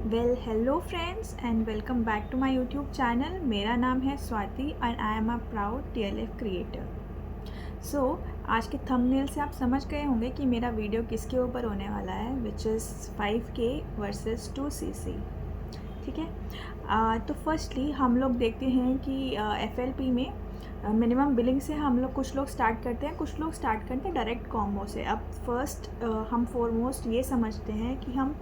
Hello friends and welcome back to my YouTube channel. मेरा नाम है Swati and I am a proud TLF creator. So आज के thumbnail से आप समझ गए होंगे कि मेरा वीडियो किसके ऊपर होने वाला है, which is 5K versus 2cc। ठीक है। तो फर्स्टली हम लोग देखते हैं कि FLP में मिनिमम बिलिंग से हम लोग कुछ लोग स्टार्ट करते हैं, कुछ लोग स्टार्ट करते हैं डायरेक्ट कॉम्बो से। अब फर्स्ट हम फॉरमोस्ट ये समझते हैं कि हम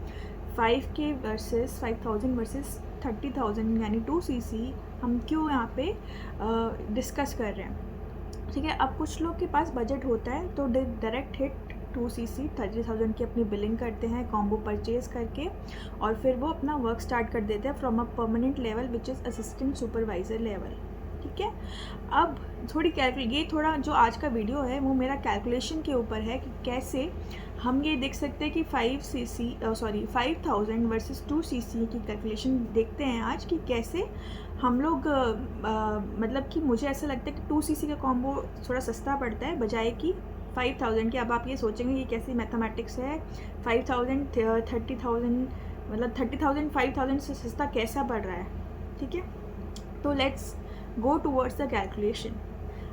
5K वर्सेस 5000 वर्सेस 30,000 यानी 2cc हम क्यों यहाँ पे डिस्कस कर रहे हैं। ठीक है। अब कुछ लोग के पास बजट होता है तो डायरेक्ट हिट 2cc 30,000 की अपनी बिलिंग करते हैं कॉम्बो परचेज करके, और फिर वो अपना वर्क स्टार्ट कर देते हैं from a permanent level which is assistant supervisor level. ठीक है। अब ये थोड़ा जो आज का वीडियो है वो मेरा कैलकुलेशन के ऊपर है कि कैसे हम ये देख सकते हैं कि 5000 वर्सेस 2cc की कैलकुलेशन देखते हैं आज कि कैसे हम लोग मतलब कि मुझे ऐसा लगता है कि 2cc का कॉम्बो थोड़ा सस्ता पड़ता है बजाय कि 5000 की। अब आप ये सोचेंगे ये कैसी मैथमेटिक्स है, 5000 30,000 मतलब 30,000 5000 से सस्ता कैसा पड़ रहा है। ठीक है। तो let's go towards the calculation.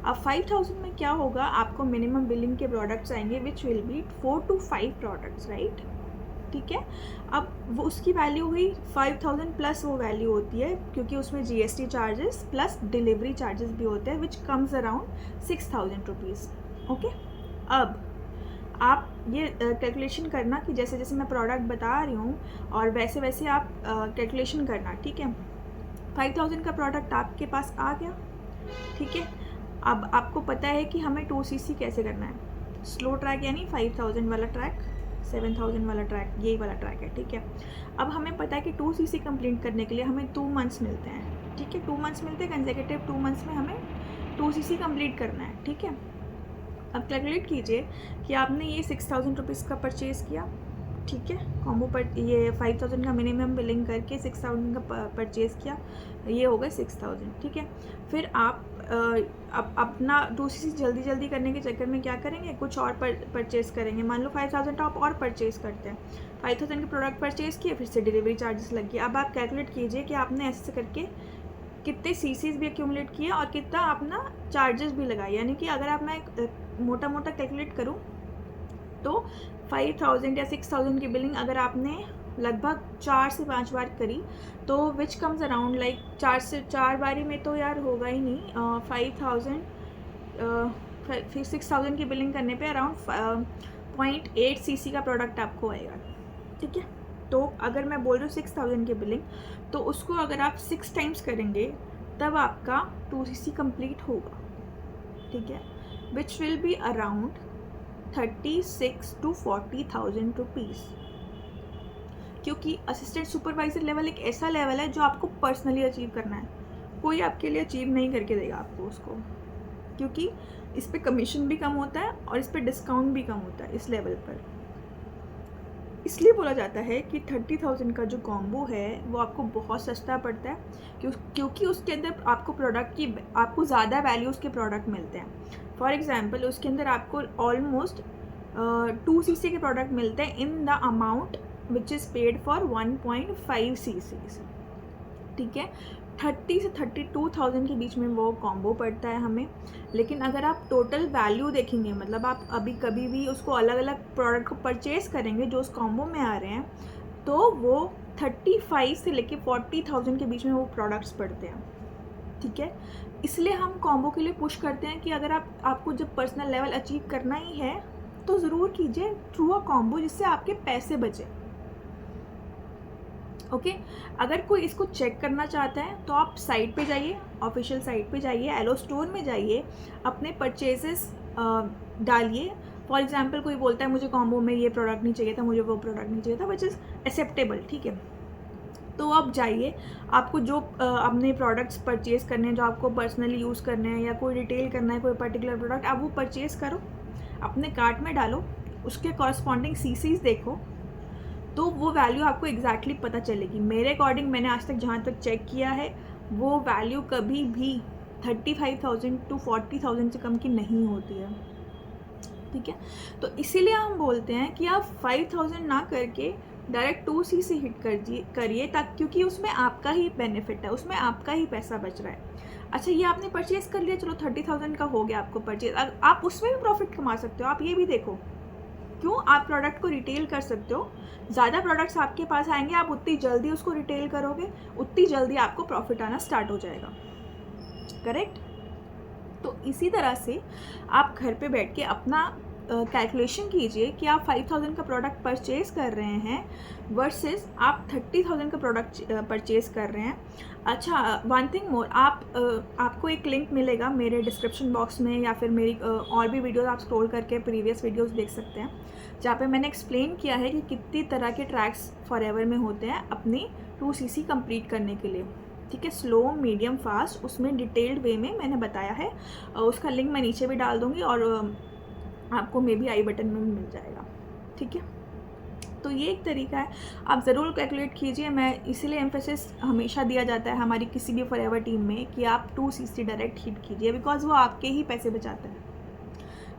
अब 5000 में क्या होगा, आपको मिनिमम बिलिंग के प्रोडक्ट्स आएंगे which will be 4 to 5 products, right. ठीक है। अब वो उसकी वैल्यू हुई 5000 प्लस वो वैल्यू होती है क्योंकि उसमें GST charges plus delivery charges भी होते हैं which comes around 6,000 rupees. Okay. अब आप ये कैलकुलेशन करना कि जैसे जैसे मैं प्रोडक्ट बता रही हूँ और वैसे वैसे आप कैलकुलेशन करना। ठीक है। 5000 का प्रोडक्ट आपके पास आ गया। ठीक है। अब आपको पता है कि हमें 2cc कैसे करना है। स्लो ट्रैक यानी 5000 वाला ट्रैक, 7000 वाला ट्रैक, यही वाला ट्रैक है। ठीक है। अब हमें पता है कि 2cc कंप्लीट करने के लिए हमें 2 मंथ्स मिलते हैं। ठीक है। 2 मंथ्स मिलते हैं, कंसेक्यूटिव 2 मंथ्स में हमें 2cc कंप्लीट करना है। ठीक है। अब कैलकुलेट कीजिए कि आपने ये 6,000 रुपीज़ का परचेज़ किया। ठीक है। कॉम्बो पर ये 5000 का मिनिमम बिलिंग करके 6,000 का परचेज़ किया, ये हो गए 6,000। ठीक है। फिर आप अब अपना 2cc जल्दी जल्दी करने के चक्कर में क्या करेंगे, कुछ और परचेज़ करेंगे। मान लो 5000 आप और परचेज़ करते हैं, 5000 के प्रोडक्ट परचेज़ किए, फिर से डिलीवरी चार्जेस लग गए। अब आप कैलकुलेट कीजिए कि आपने ऐसे करके कितने सीसीज भी एक्यूमुलेट किया और कितना अपना चार्जेस भी लगाए। यानी कि अगर आप मैं मोटा मोटा कैलकुलेट करूँ तो 5000 या 6000 की बिलिंग अगर आपने लगभग 4 से 5 बार करी तो विच कम्स अराउंड लाइक 4 बारी में तो यार होगा ही नहीं। 5000 फिर 6000 की बिलिंग करने पे अराउंड 0.8 cc का प्रोडक्ट आपको आएगा। ठीक है। तो अगर मैं बोल रही हूँ 6000 की बिलिंग, तो उसको अगर आप 6 टाइम्स करेंगे तब आपका 2cc कंप्लीट होगा। ठीक है। Which will be around 36 to 40,000 rupees. क्योंकि असिस्टेंट सुपरवाइज़र लेवल एक ऐसा लेवल है जो आपको पर्सनली अचीव करना है, कोई आपके लिए अचीव नहीं करके देगा आपको उसको, क्योंकि इस पे कमीशन भी कम होता है और इस पे डिस्काउंट भी कम होता है इस लेवल पर। इसलिए बोला जाता है कि 30,000 का जो कॉम्बो है वो आपको बहुत सस्ता पड़ता है क्योंकि उसके अंदर आपको प्रोडक्ट की आपको ज़्यादा वैल्यूज़ के प्रोडक्ट मिलते हैं। फॉर एग्जांपल उसके अंदर आपको ऑलमोस्ट 2cc के प्रोडक्ट मिलते हैं in the amount which is paid for 1.5cc। ठीक है। 30 से 32,000 के बीच में वो कॉम्बो पड़ता है हमें। लेकिन अगर आप टोटल वैल्यू देखेंगे, मतलब आप अभी कभी भी उसको अलग अलग प्रोडक्ट को परचेज़ करेंगे जो उस कॉम्बो में आ रहे हैं, तो वो 35 से लेके 40,000 के बीच में वो प्रोडक्ट्स पड़ते हैं। ठीक है। इसलिए हम कॉम्बो के लिए पुश करते हैं कि अगर आपको जब पर्सनल लेवल अचीव करना ही है तो ज़रूर कीजिए थ्रू अ कॉम्बो जिससे आपके पैसे बचे। ओके। अगर कोई इसको चेक करना चाहता है तो आप साइट पे जाइए, ऑफिशियल साइट पे जाइए, एलो स्टोर में जाइए, अपने परचेजेस डालिए। फॉर एग्जांपल कोई बोलता है मुझे कॉम्बो में ये प्रोडक्ट नहीं चाहिए था, मुझे वो प्रोडक्ट नहीं चाहिए था, विच इज़ एक्सेप्टेबल। ठीक है। तो आप जाइए, आपको जो अपने प्रोडक्ट्स परचेज़ करने हैं, जो आपको पर्सनली यूज़ करने हैं या कोई रिटेल करना है कोई पर्टिकुलर प्रोडक्ट, आप वो परचेज़ करो, अपने कार्ट में डालो, उसके कॉरस्पॉन्डिंग सीसीज देखो, तो वो वैल्यू आपको एग्जैक्टली पता चलेगी। मेरे अकॉर्डिंग मैंने आज तक जहाँ तक चेक किया है वो वैल्यू कभी भी 35,000 to 40,000 से कम की नहीं होती है। ठीक है। तो इसीलिए हम बोलते हैं कि आप 5000 ना करके डायरेक्ट 2CC हिट करिए ताकि, क्योंकि उसमें आपका ही बेनिफिट है, उसमें आपका ही पैसा बच रहा है। अच्छा, ये आपने परचेज़ कर लिया, चलो 30,000 का हो गया आपको परचेज़, आप उसमें भी प्रॉफिट कमा सकते हो। आप ये भी देखो, क्यों, आप प्रोडक्ट को रिटेल कर सकते हो, ज़्यादा प्रोडक्ट्स आपके पास आएंगे, आप उतनी जल्दी उसको रिटेल करोगे, उतनी जल्दी आपको प्रॉफिट आना स्टार्ट हो जाएगा। करेक्ट? तो इसी तरह से आप घर पे बैठ के अपना कैलकुलेशन कीजिए कि आप 5,000 का प्रोडक्ट परचेज़ कर रहे हैं वर्सेस आप 30,000 का प्रोडक्ट परचेज़ कर रहे हैं। अच्छा, वन थिंग मोर, आपको एक लिंक मिलेगा मेरे डिस्क्रिप्शन बॉक्स में, या फिर मेरी और भी वीडियोस आप स्क्रॉल करके प्रीवियस वीडियोस देख सकते हैं, जहाँ पे मैंने एक्सप्लेन किया है कि कितनी तरह के ट्रैक्स फॉरएवर में होते हैं अपनी 2CC कंप्लीट करने के लिए। ठीक है, स्लो, मीडियम, फास्ट, उसमें डिटेल्ड वे में मैंने बताया है। उसका लिंक मैं नीचे भी डाल दूँगी और आपको मे बी आई बटन में भी मिल जाएगा। ठीक है, तो ये एक तरीका है, आप ज़रूर कैलकुलेट कीजिए। मैं इसीलिए एम्फेसिस हमेशा दिया जाता है हमारी किसी भी फॉरएवर टीम में कि आप 2CC डायरेक्ट हिट कीजिए, बिकॉज वो आपके ही पैसे बचाता है।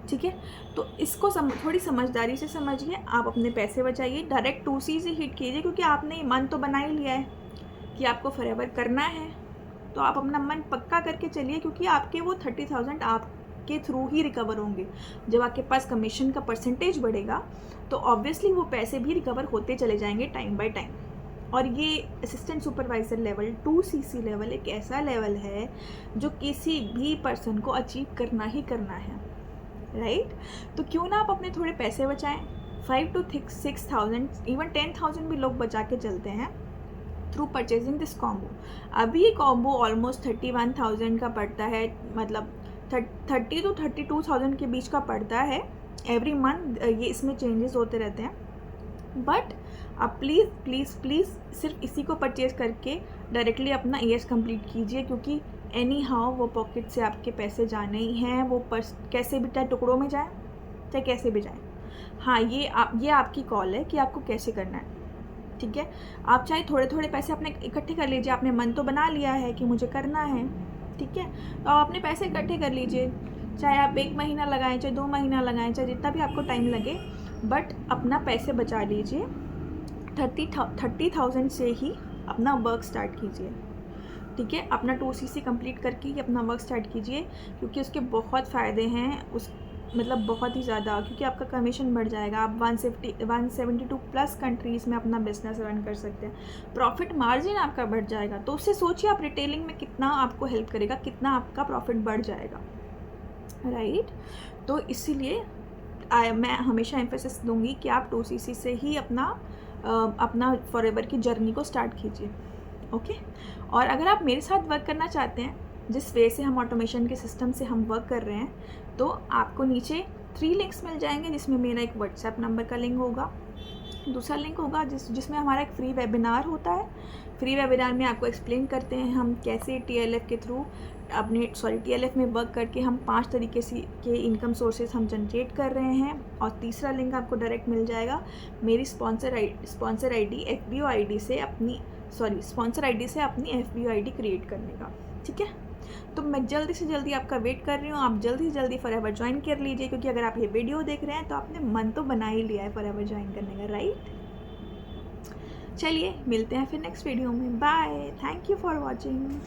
ठीक है, तो इसको थोड़ी समझदारी से समझिए, आप अपने पैसे बचाइए, डायरेक्ट 2CC हिट कीजिए, क्योंकि आपने मन तो बना ही लिया है कि आपको फॉरएवर करना है, तो आप अपना मन पक्का करके चलिए, क्योंकि आपके वो 30,000 आपके थ्रू ही रिकवर होंगे। जब आपके पास कमीशन का परसेंटेज बढ़ेगा तो ऑब्वियसली वो पैसे भी रिकवर होते चले जाएंगे टाइम बाय टाइम। और ये assistant supervisor level 2CC level एक ऐसा लेवल है जो किसी भी पर्सन को अचीव करना ही करना है, राइट? तो क्यों ना आप अपने थोड़े पैसे बचाएं, 5 to 6,000, इवन 10,000 भी लोग बचा के चलते हैं थ्रू परचेजिंग दिस कॉम्बो। अभी ये कॉम्बो ऑलमोस्ट 31,000 का पड़ता है, मतलब 30 to 32,000 के बीच का पड़ता है एवरी मंथ। ये इसमें चेंजेस होते रहते हैं, बट आप प्लीज़ प्लीज़ प्लीज़ सिर्फ इसी को परचेज़ करके डायरेक्टली अपना ईयर्स कंप्लीट कीजिए, क्योंकि एनी हाउ वो पॉकेट से आपके पैसे जाने ही हैं, वो कैसे भी, चाहे टुकड़ों में जाए चाहे कैसे भी जाए। हाँ, ये आपकी कॉल है कि आपको कैसे करना है। ठीक है, आप चाहे थोड़े थोड़े पैसे अपने इकट्ठे कर लीजिए, आपने मन तो बना लिया है कि मुझे करना है, ठीक है, तो आप अपने पैसे इकट्ठे कर लीजिए, चाहे आप 1 महीना लगाएं, चाहे 2 महीना लगाएं, चाहे जितना भी आपको टाइम लगे, बट अपना पैसे बचा लीजिए। 30,000 से ही अपना वर्क स्टार्ट कीजिए। ठीक है, अपना 2CC कंप्लीट करके ही अपना वर्क स्टार्ट कीजिए, क्योंकि उसके बहुत फ़ायदे हैं, उस मतलब बहुत ही ज़्यादा, क्योंकि आपका कमीशन बढ़ जाएगा। आप 172 प्लस कंट्रीज़ में अपना बिजनेस रन कर सकते हैं, प्रॉफिट मार्जिन आपका बढ़ जाएगा। तो उससे सोचिए आप रिटेलिंग में कितना आपको हेल्प करेगा, कितना आपका प्रॉफिट बढ़ जाएगा, राइट? तो इसीलिए मैं हमेशा एम्फेसिस दूंगी कि आप 2CC से ही अपना फॉरएवर की जर्नी को स्टार्ट कीजिए। ओके, और अगर आप मेरे साथ वर्क करना चाहते हैं, जिस वे से हम ऑटोमेशन के सिस्टम से हम वर्क कर रहे हैं, तो आपको नीचे 3 लिंक्स मिल जाएंगे, जिसमें मेरा एक व्हाट्सएप नंबर का लिंक होगा, दूसरा लिंक होगा जिसमें हमारा एक फ्री वेबिनार होता है। फ्री वेबिनार में आपको एक्सप्लेन करते हैं हम कैसे TLF के थ्रू TLF में वर्क करके हम 5 तरीके से के इनकम सोर्सेज हम जनरेट कर रहे हैं। और तीसरा लिंक आपको डायरेक्ट मिल जाएगा मेरी स्पॉन्सर आईडी से अपनी FBO ID क्रिएट करने का। ठीक है, तो मैं जल्दी से जल्दी आपका वेट कर रही हूँ, आप जल्दी से जल्दी फॉरएवर ज्वाइन कर लीजिए, क्योंकि अगर आप ये वीडियो देख रहे हैं तो आपने मन तो बना ही लिया है फॉरएवर ज्वाइन करने का, राइट? चलिए मिलते हैं फिर नेक्स्ट वीडियो में, bye, thank you for watching.